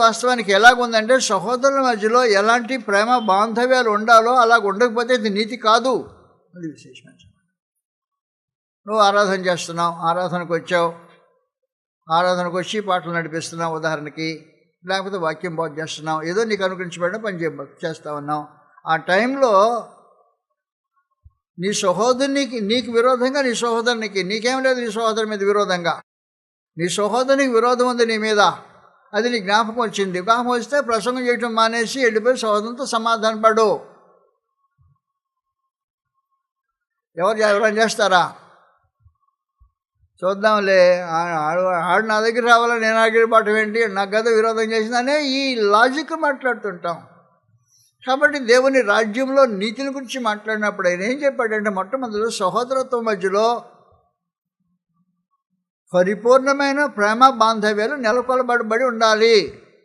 వాస్తవానికి ఎలాగుందంటే సహోదరుల మధ్యలో ఎలాంటి ప్రేమ బాంధవ్యాలు ఉండాలో అలాగ ఉండకపోతే ఇది నీతి కాదు. అది విశేషమైన. నువ్వు ఆరాధన చేస్తున్నావు, ఆరాధనకు వచ్చావు, ఆరాధనకు వచ్చి పాటలు నడిపిస్తున్నావు ఉదాహరణకి, లేకపోతే వాక్యం బాగు చేస్తున్నావు, ఏదో నీకు అనుకరించబడిన పని చేస్తా ఉన్నావు. ఆ టైంలో నీ సహోదరునికి నీకు విరోధంగా నీ సహోదరునికి, నీకేం లేదు నీ సహోదరు మీద విరోధంగా, నీ సహోదరునికి విరోధం ఉంది నీ మీద, అది నీ జ్ఞాపకం వచ్చింది. జ్ఞాపకం వస్తే ప్రసంగం చేయటం మానేసి వెళ్ళిపోయి సహోదరునితో సమాధానపడు. ఎవరైనా చేస్తారా? చూద్దాంలే, ఆడు నా దగ్గర రావాలని నేను ఆగిరిపాటం ఏంటి, నాకు గత విరోధం చేసిందనే ఈ లాజిక్ మాట్లాడుతుంటాం. కాబట్టి దేవుని రాజ్యంలో నీతిని గురించి మాట్లాడినప్పుడు ఆయన ఏం చెప్పాడంటే, మొట్టమొదటి సహోదరత్వం మధ్యలో పరిపూర్ణమైన ప్రేమ బాంధవ్యాలు నెలకొల్పబడి ఉండాలి.